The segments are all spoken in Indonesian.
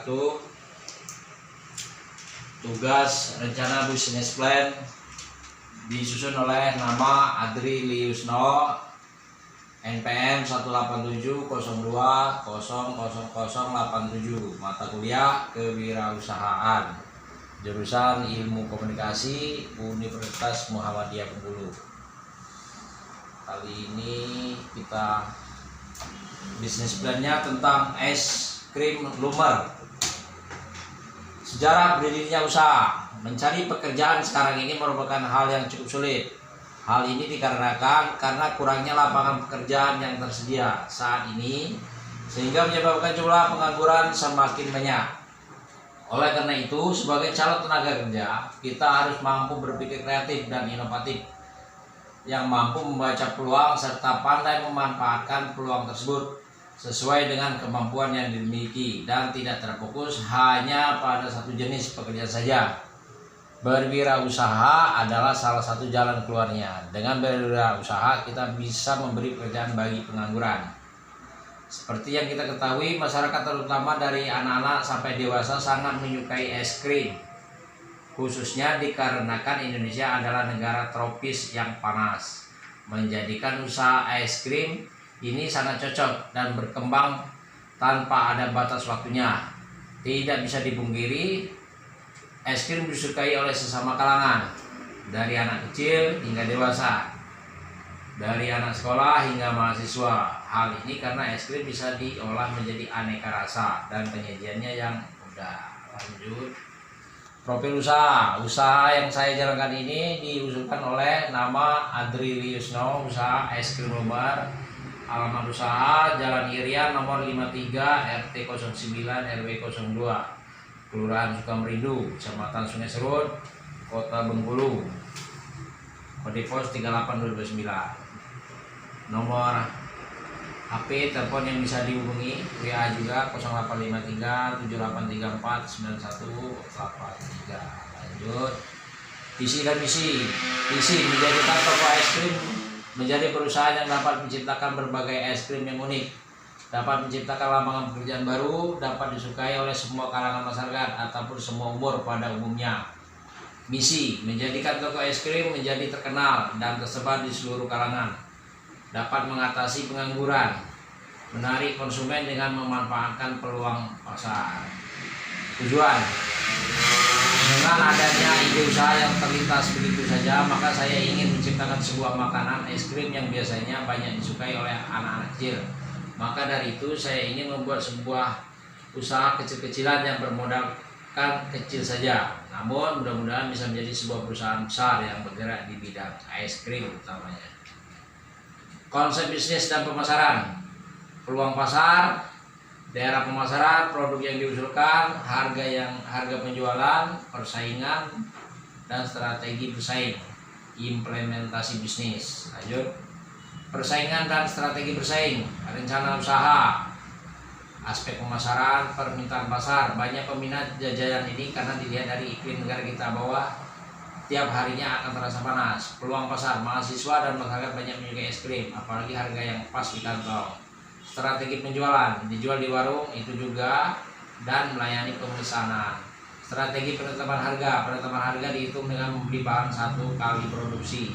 wabarakatuh. Tugas rencana bisnis plan disusun oleh nama Adri Liusno, NPM 18702000087, mata kuliah kewirausahaan, jurusan Ilmu Komunikasi, Universitas Muhammadiyah Bengkulu. Kali ini kita bisnis plannya tentang es krim Lumer. Sejarah berdirinya usaha. Mencari pekerjaan sekarang ini merupakan hal yang cukup sulit. Hal ini dikarenakan karena kurangnya lapangan pekerjaan yang tersedia saat ini, sehingga menyebabkan jumlah pengangguran semakin banyak. Oleh karena itu, sebagai calon tenaga kerja, kita harus mampu berpikir kreatif dan inovatif, yang mampu membaca peluang serta pandai memanfaatkan peluang tersebut sesuai dengan kemampuan yang dimiliki dan tidak terfokus hanya pada satu jenis pekerjaan saja. Berwirausaha adalah salah satu jalan keluarnya. Dengan berwirausaha kita bisa memberi pekerjaan bagi pengangguran. Seperti yang kita ketahui, masyarakat terutama dari anak-anak sampai dewasa sangat menyukai es krim, khususnya dikarenakan Indonesia adalah negara tropis yang panas, menjadikan usaha es krim ini sangat cocok dan berkembang tanpa ada batas waktunya. Tidak bisa dipungkiri, es krim disukai oleh sesama kalangan, dari anak kecil hingga dewasa, dari anak sekolah hingga mahasiswa. Hal ini karena es krim bisa diolah menjadi aneka rasa dan penyajiannya yang mudah. Lanjut, profil usaha. Usaha yang saya jalankan ini diusulkan oleh nama Adri Liusno, usaha es krim Lumer. Alamat usaha Jalan Irian nomor 53 RT 09 RW 02, Kelurahan Sukamerindu, Kecamatan Sungai Serut, Kota Bengkulu. Kode pos 3829. Nomor HP telepon yang bisa dihubungi, WA juga 0853 7834 9183. Lanjut, visi dan misi. Visi menjadikan toko es krim menjadi perusahaan yang dapat menciptakan berbagai es krim yang unik, dapat menciptakan lapangan pekerjaan baru, dapat disukai oleh semua kalangan masyarakat ataupun semua umur pada umumnya. Misi menjadikan toko es krim menjadi terkenal dan tersebar di seluruh kalangan, dapat mengatasi pengangguran, menarik konsumen dengan memanfaatkan peluang pasar. Tujuan: dengan adanya ide usaha yang terlintas begitu saja, maka saya ingin menciptakan sebuah makanan es krim yang biasanya banyak disukai oleh anak-anak kecil. Maka dari itu saya ingin membuat sebuah usaha kecil-kecilan yang bermodalkan kecil saja, namun mudah-mudahan bisa menjadi sebuah perusahaan besar yang bergerak di bidang es krim utamanya. Konsep bisnis dan pemasaran. Peluang pasar, daerah pemasaran, produk yang diusulkan, harga penjualan, persaingan, dan strategi bersaing. Implementasi bisnis. Lanjut, persaingan dan strategi bersaing, rencana usaha, aspek pemasaran, permintaan pasar. Banyak peminat jajanan ini karena dilihat dari iklim negara kita bahwa tiap harinya akan terasa panas. Peluang pasar, mahasiswa dan masyarakat banyak menyukai es krim, apalagi harga yang pas di kantong. Strategi penjualan, dijual di warung itu juga, dan melayani pemesanan. Strategi penetapan harga dihitung dengan membeli bahan satu kali produksi.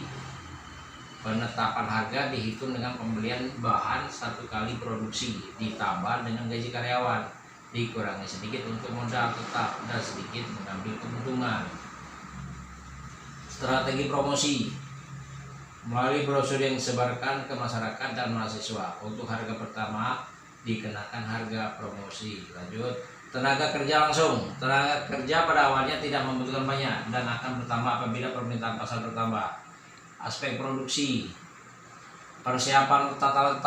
Penetapan harga dihitung dengan pembelian bahan satu kali produksi, ditambah dengan gaji karyawan, dikurangi sedikit untuk modal tetap dan sedikit mengambil keuntungan. Strategi promosi, melalui brosur yang disebarkan ke masyarakat dan mahasiswa. Untuk harga pertama dikenakan harga promosi. Lanjut, tenaga kerja langsung. Tenaga kerja pada awalnya tidak membutuhkan banyak dan akan bertambah apabila permintaan pasar bertambah. Aspek produksi, persiapan tata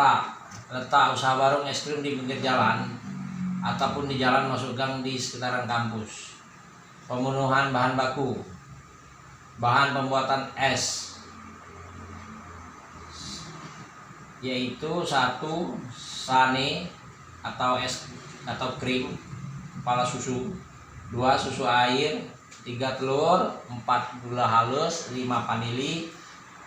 letak usaha warung es krim di pinggir jalan ataupun di jalan masuk gang di sekitaran kampus. Pemenuhan bahan baku, bahan pembuatan es, yaitu 1 sane atau es atau krim kepala susu, 2 susu air, 3 telur, 4 gula halus, 5 vanili,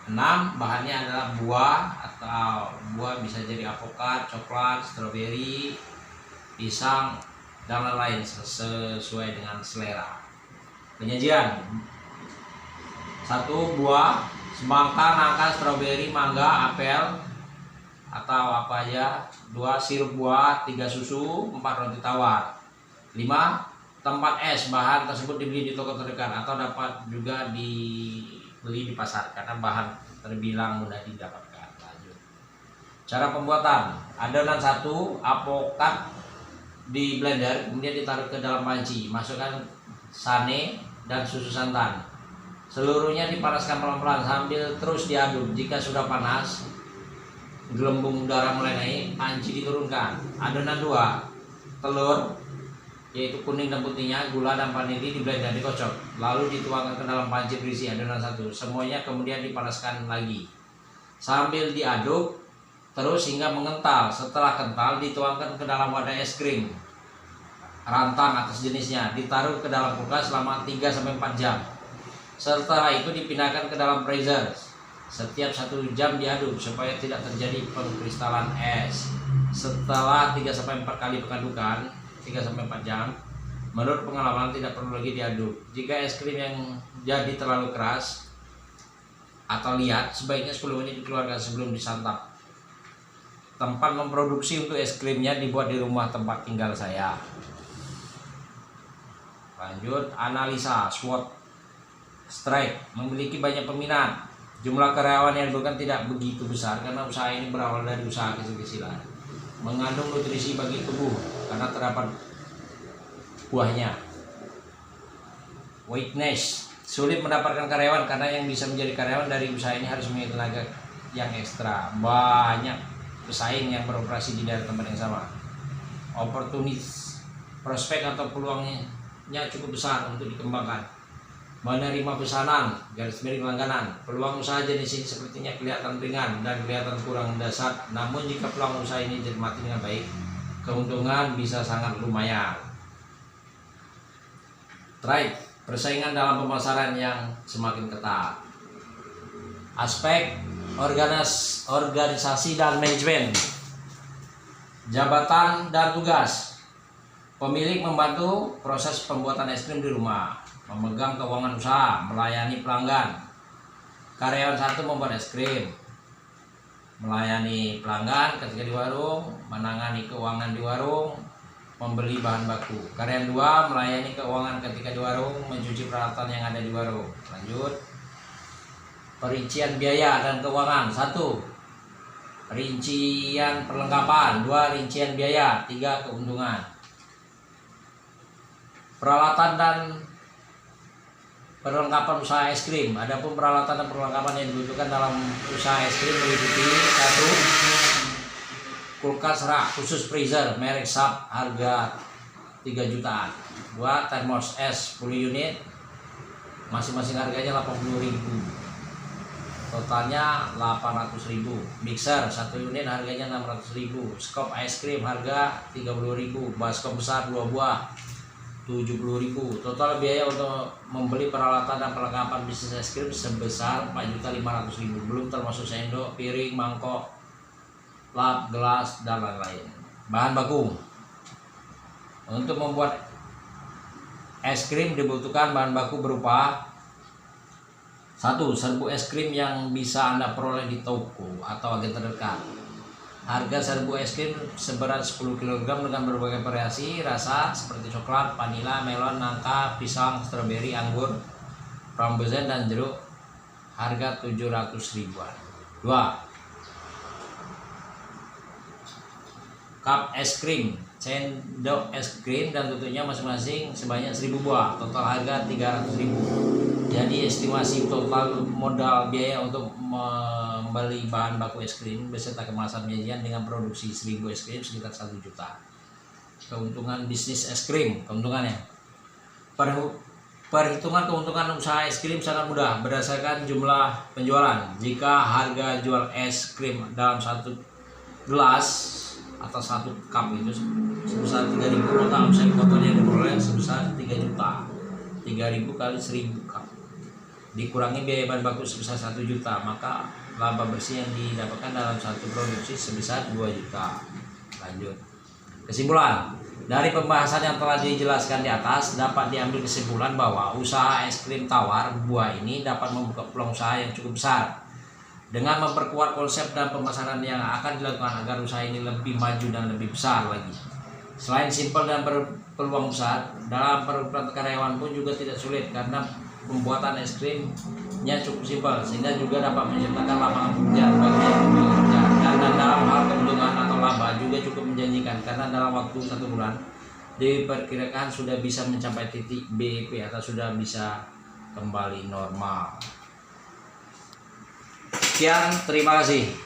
6 bahannya adalah buah atau buah bisa jadi alpukat, coklat, stroberi, pisang, dan lain-lain sesuai dengan selera. Penyajian: 1 buah, semangka, nangka, stroberi, mangga, apel atau apa aja. 2 sirup buah, 3 susu, 4 roti tawar. 5 tempat es. Bahan tersebut dibeli di toko terdekat atau dapat juga dibeli di pasar karena bahan terbilang mudah didapatkan. Lanjut. Cara pembuatan: adonan 1, apokat di blender, kemudian ditaruh ke dalam panci. Masukkan sane dan susu santan. Seluruhnya dipanaskan pelan-pelan sambil terus diaduk. Jika sudah panas, gelembung udara mulai naik, panci diturunkan. Adonan 2, telur yaitu kuning dan putihnya, gula dan vanili di blender, dikocok, lalu dituangkan ke dalam panci berisi adonan 1. Semuanya kemudian dipanaskan lagi sambil diaduk terus hingga mengental. Setelah kental, dituangkan ke dalam wadah es krim rantang atas jenisnya, ditaruh ke dalam kulkas selama 3-4 jam. Setelah itu dipindahkan ke dalam freezer. Setiap 1 jam diaduk supaya tidak terjadi pengkristalan es. Setelah 3-4 kali pengadukan, 3-4 jam, menurut pengalaman tidak perlu lagi diaduk. Jika es krim yang jadi terlalu keras atau liat, sebaiknya 10 menit dikeluarkan sebelum disantap. Tempat memproduksi untuk es krimnya dibuat di rumah tempat tinggal saya. Lanjut, analisa SWOT. Strike memiliki banyak peminat. Jumlah karyawan yang bukan tidak begitu besar karena usaha ini berawal dari usaha kecil-kecilan. Mengandung nutrisi bagi tubuh karena terdapat buahnya. Weakness, sulit mendapatkan karyawan karena yang bisa menjadi karyawan dari usaha ini harus memiliki tenaga yang ekstra. Banyak pesaing yang beroperasi di daerah tempat yang sama. Opportunities, prospek atau peluangnya cukup besar untuk dikembangkan. Menerima pesanan, garis miring langganan. Peluang usaha jenis ini sepertinya kelihatan ringan dan kelihatan kurang dasar. Namun jika peluang usaha ini dinikmati dengan baik, keuntungan bisa sangat lumayan. Trade, persaingan dalam pemasaran yang semakin ketat. Aspek organisasi dan manajemen. Jabatan dan tugas. Pemilik membantu proses pembuatan es krim di rumah, memegang keuangan usaha, melayani pelanggan. Karyawan 1 membuat es krim, melayani pelanggan ketika di warung, menangani keuangan di warung, membeli bahan baku. Karyawan 2 melayani keuangan ketika di warung, mencuci peralatan yang ada di warung. Lanjut. Perincian biaya dan keuangan. 1. Rincian perlengkapan. 2. Rincian biaya. 3. Keuntungan. Peralatan dan perlengkapan usaha es krim. Adapun peralatan dan perlengkapan yang dibutuhkan dalam usaha es krim meliputi: 1. Kulkas rak khusus freezer merek Sharp harga 3 jutaan. 2. Termos es 10 unit, masing-masing harganya 80.000, totalnya 800.000. Mixer 1 unit harganya 600.000. Skop es krim harga 30.000. Baskom besar 2 buah 70.000. Total biaya untuk membeli peralatan dan perlengkapan bisnis es krim sebesar 4.500.000, belum termasuk sendok, piring, mangkok, lap, gelas, dan lain-lain. Bahan baku. Untuk membuat es krim dibutuhkan bahan baku berupa: 1. Serbuk es krim yang bisa Anda peroleh di toko atau agen terdekat. Harga serbuk es krim seberat 10 kg dengan berbagai variasi rasa seperti coklat, vanila, melon, nangka, pisang, stroberi, anggur, frambozen, dan jeruk. Harga 700 ribuan. 2. Cup es krim, sendok es krim dan tutupnya masing-masing sebanyak 1000 buah. Total harga 300.000. Jadi estimasi total modal biaya untuk membeli bahan baku es krim beserta kemasan penyajian dengan produksi 1000 es krim sekitar 1 juta. Keuntungan bisnis es krim. Keuntungannya: perhitungan keuntungan usaha es krim sangat mudah berdasarkan jumlah penjualan. Jika harga jual es krim dalam 1 gelas atau 1 cup itu sebesar 3.000, maka omset kotor yang diperoleh sebesar 3 juta. 3.000 kali 1.000 cup dikurangi biaya bahan baku sebesar 1 juta, maka laba bersih yang didapatkan dalam satu produksi sebesar 2 juta. Lanjut. Kesimpulan: Dari pembahasan yang telah dijelaskan di atas, dapat diambil kesimpulan bahwa usaha es krim tawar buah ini dapat membuka peluang usaha yang cukup besar. Dengan memperkuat konsep dan pemasaran yang akan dilakukan agar usaha ini lebih maju dan lebih besar lagi. Selain simpel dan berpeluang besar, dalam perekrutmen karyawan pun juga tidak sulit karena pembuatan es krimnya cukup simpel sehingga juga dapat menciptakan lapangan pekerjaan bagi yang memiliki kerja. Dan dalam hal keuntungan atau laba juga cukup menjanjikan karena dalam waktu 1 bulan diperkirakan sudah bisa mencapai titik BEP atau sudah bisa kembali normal. Sekian, terima kasih.